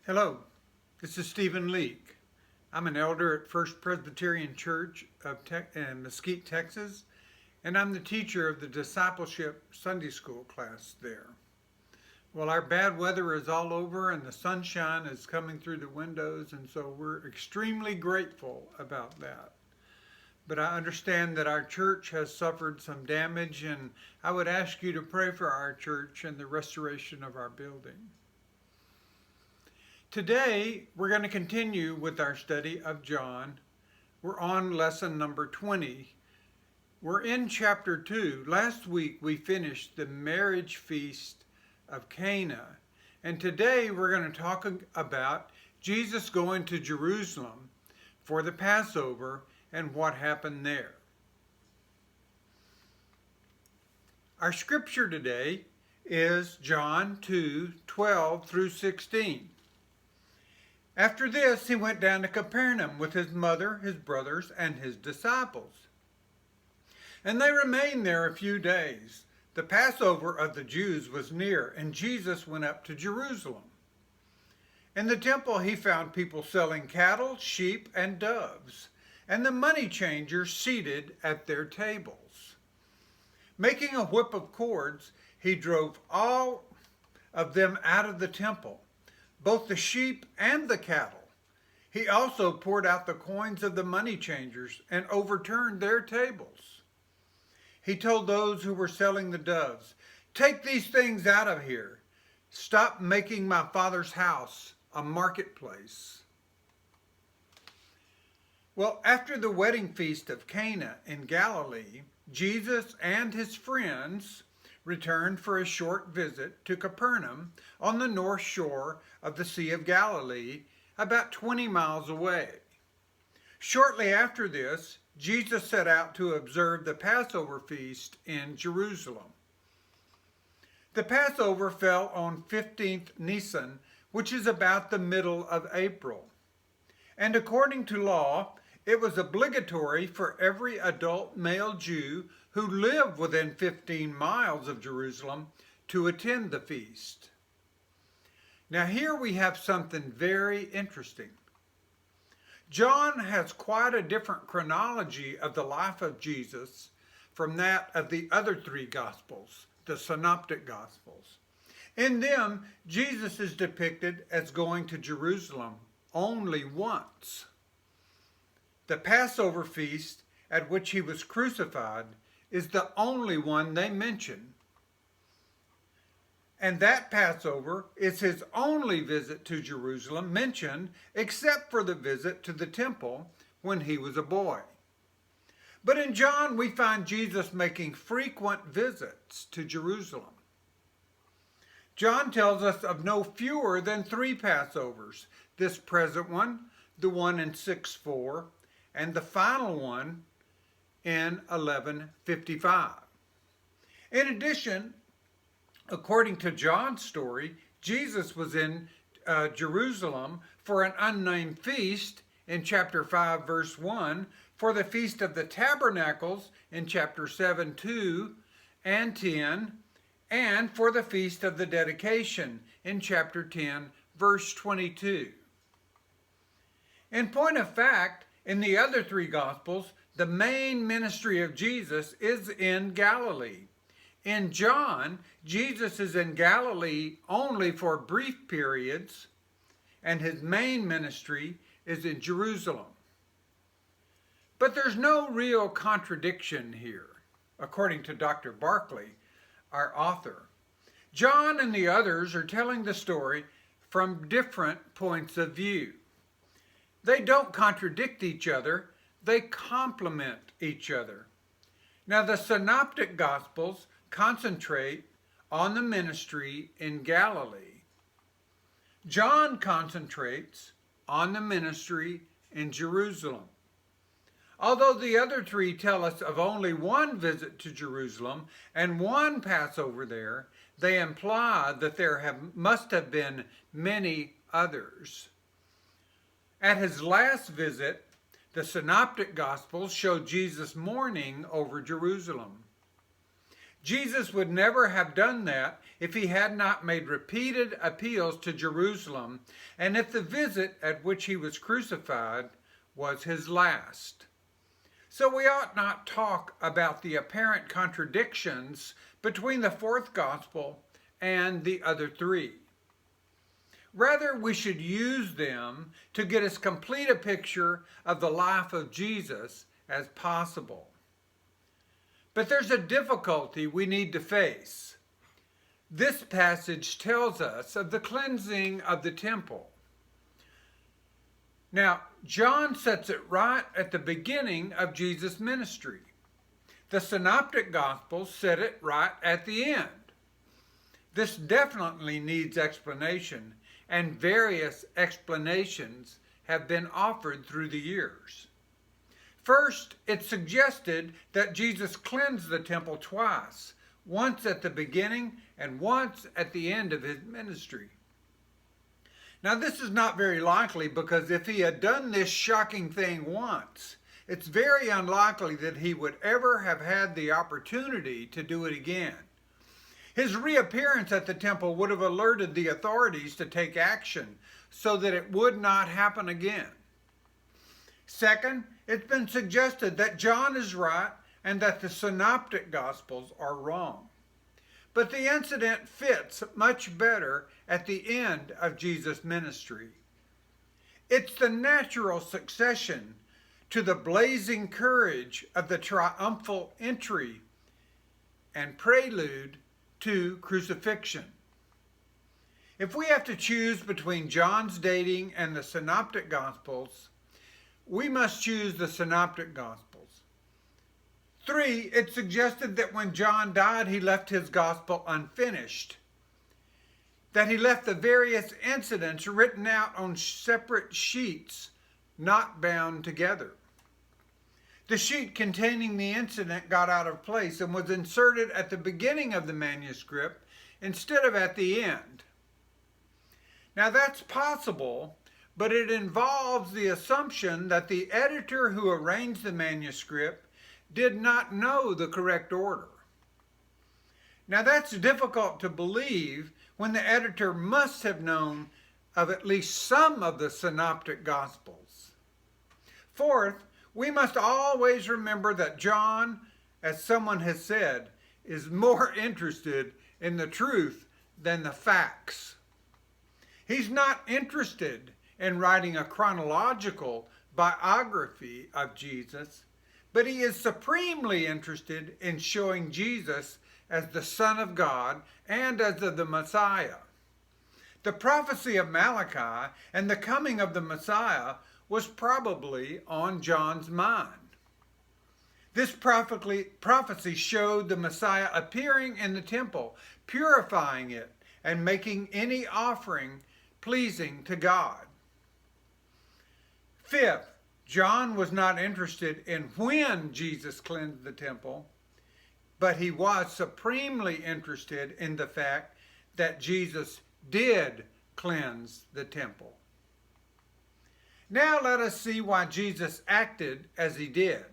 Hello, this is Stephen Leake. I'm an elder at First Presbyterian Church in Mesquite, Texas, and I'm the teacher of the Discipleship Sunday School class there. Well, our bad weather is all over and the sunshine is coming through the windows, and so we're extremely grateful about that. But I understand that our church has suffered some damage, and I would ask you to pray for our church and the restoration of our building. Today, we're going to continue with our study of John. We're on lesson number 20. We're in chapter 2. Last week, we finished the marriage feast of Cana. And today, we're going to talk about Jesus going to Jerusalem for the Passover and what happened there. Our scripture today is John 2:12 through 16. After this, he went down to Capernaum with his mother, his brothers, and his disciples. And they remained there a few days. The Passover of the Jews was near, and Jesus went up to Jerusalem. In the temple, he found people selling cattle, sheep, and doves, and the money changers seated at their tables. Making a whip of cords, he drove all of them out of the temple, both the sheep and the cattle. He also poured out the coins of the money changers and overturned their tables. He told those who were selling the doves, "Take these things out of here. Stop making my Father's house a marketplace." Well, after the wedding feast of Cana in Galilee, Jesus and his friends returned for a short visit to Capernaum on the north shore of the Sea of Galilee, about 20 miles away. Shortly after this, Jesus set out to observe the Passover feast in Jerusalem. The Passover fell on 15th Nisan, which is about the middle of April. And according to law, it was obligatory for every adult male Jew who lived within 15 miles of Jerusalem to attend the feast. Now here we have something very interesting. John has quite a different chronology of the life of Jesus from that of the other three Gospels, the Synoptic Gospels. In them, Jesus is depicted as going to Jerusalem only once. The Passover feast at which he was crucified is the only one they mention. And that Passover is his only visit to Jerusalem mentioned, except for the visit to the temple when he was a boy. But in John, we find Jesus making frequent visits to Jerusalem. John tells us of no fewer than 3 Passovers, this present one, the one in 6:4, and the final one in 11:55. In addition, according to John's story, Jesus was in Jerusalem for an unnamed feast in chapter 5, verse 1, for the Feast of the Tabernacles in chapter 7, 2 and 10, and for the Feast of the Dedication in chapter 10, verse 22. In point of fact, in the other 3 Gospels, the main ministry of Jesus is in Galilee. In John, Jesus is in Galilee only for brief periods, and his main ministry is in Jerusalem. But there's no real contradiction here, according to Dr. Barclay, our author. John and the others are telling the story from different points of view. They don't contradict each other, they complement each other. Now, the Synoptic Gospels concentrate on the ministry in Galilee. John concentrates on the ministry in Jerusalem. Although the other 3 tell us of only one visit to Jerusalem and one Passover there, they imply that there must have been many others. At his last visit, the Synoptic Gospels show Jesus mourning over Jerusalem. Jesus would never have done that if he had not made repeated appeals to Jerusalem and if the visit at which he was crucified was his last. So we ought not talk about the apparent contradictions between the fourth gospel and the other three. Rather, we should use them to get as complete a picture of the life of Jesus as possible. But there's a difficulty we need to face. This passage tells us of the cleansing of the temple. Now, John sets it right at the beginning of Jesus' ministry. The Synoptic Gospels set it right at the end. This definitely needs explanation, and various explanations have been offered through the years. First, it's suggested that Jesus cleansed the temple twice, once at the beginning and once at the end of his ministry. Now, this is not very likely because if he had done this shocking thing once, it's very unlikely that he would ever have had the opportunity to do it again. His reappearance at the temple would have alerted the authorities to take action so that it would not happen again. Second, it's been suggested that John is right and that the Synoptic Gospels are wrong. But the incident fits much better at the end of Jesus' ministry. It's the natural succession to the blazing courage of the triumphal entry and prelude to crucifixion. If we have to choose between John's dating and the Synoptic Gospels, we must choose the Synoptic Gospels. 3, it suggested that when John died, he left his gospel unfinished, that he left the various incidents written out on separate sheets, not bound together. The sheet containing the incident got out of place and was inserted at the beginning of the manuscript instead of at the end. Now that's possible, but it involves the assumption that the editor who arranged the manuscript did not know the correct order. Now that's difficult to believe when the editor must have known of at least some of the Synoptic Gospels. Fourth, we must always remember that John, as someone has said, is more interested in the truth than the facts. He's not interested in writing a chronological biography of Jesus, but he is supremely interested in showing Jesus as the Son of God and as the Messiah. The prophecy of Malachi and the coming of the Messiah was probably on John's mind. This prophecy showed the Messiah appearing in the temple, purifying it, and making any offering pleasing to God. Fifth, John was not interested in when Jesus cleansed the temple, but he was supremely interested in the fact that Jesus did cleanse the temple. Now let us see why Jesus acted as he did.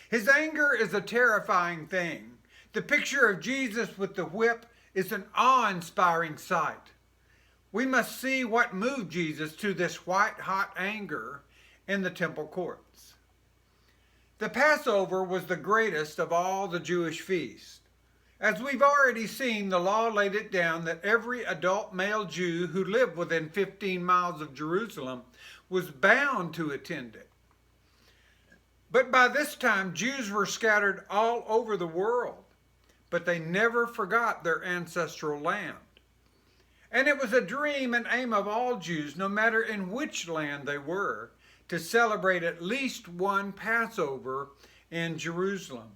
His anger is a terrifying thing. The picture of Jesus with the whip is an awe-inspiring sight. We must see what moved Jesus to this white-hot anger in the temple courts. The Passover was the greatest of all the Jewish feasts. As we've already seen, the law laid it down that every adult male Jew who lived within 15 miles of Jerusalem was bound to attend it. But by this time, Jews were scattered all over the world, but they never forgot their ancestral land. And it was a dream and aim of all Jews, no matter in which land they were, to celebrate at least one Passover in Jerusalem.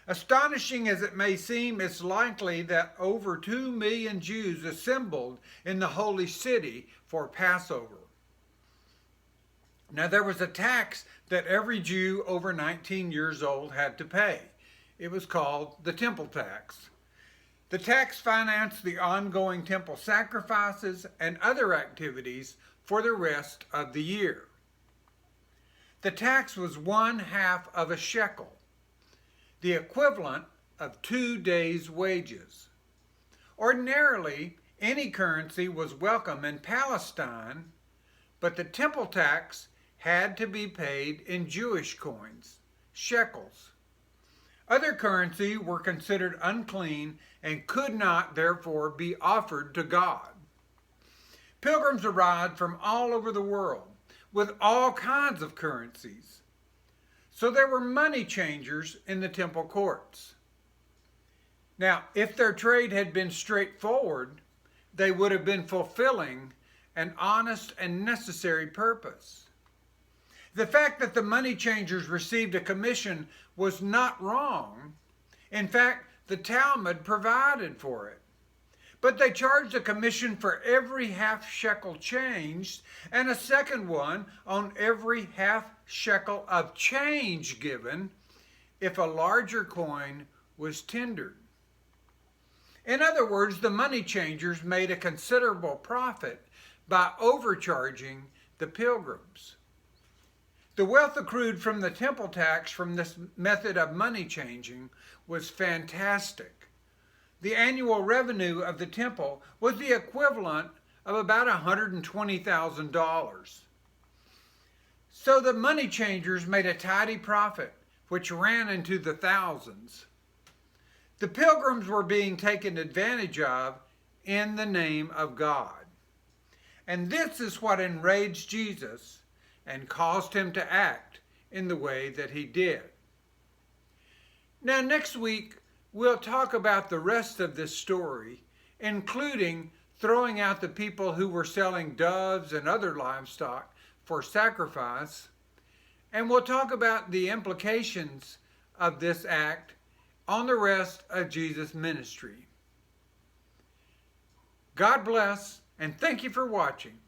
Astonishing as it may seem, it's likely that over 2 million Jews assembled in the holy city for Passover. Now there was a tax that every Jew over 19 years old had to pay. It was called the temple tax. The tax financed the ongoing temple sacrifices and other activities for the rest of the year. The tax was 1/2 of a shekel. The equivalent of 2 days' wages. Ordinarily, any currency was welcome in Palestine, but the temple tax had to be paid in Jewish coins, shekels. Other currency were considered unclean and could not therefore be offered to God. Pilgrims arrived from all over the world with all kinds of currencies. So there were money changers in the temple courts. Now, if their trade had been straightforward, they would have been fulfilling an honest and necessary purpose. The fact that the money changers received a commission was not wrong. In fact, the Talmud provided for it. But they charged a commission for every half shekel changed and a second one on every half shekel of change given if a larger coin was tendered. In other words, the money changers made a considerable profit by overcharging the pilgrims. The wealth accrued from the temple tax from this method of money changing was fantastic. The annual revenue of the temple was the equivalent of about $120,000. So the money changers made a tidy profit, which ran into the thousands. The pilgrims were being taken advantage of in the name of God. And this is what enraged Jesus and caused him to act in the way that he did. Now, next week, we'll talk about the rest of this story, including throwing out the people who were selling doves and other livestock for sacrifice, and we'll talk about the implications of this act on the rest of Jesus' ministry. God bless, and thank you for watching.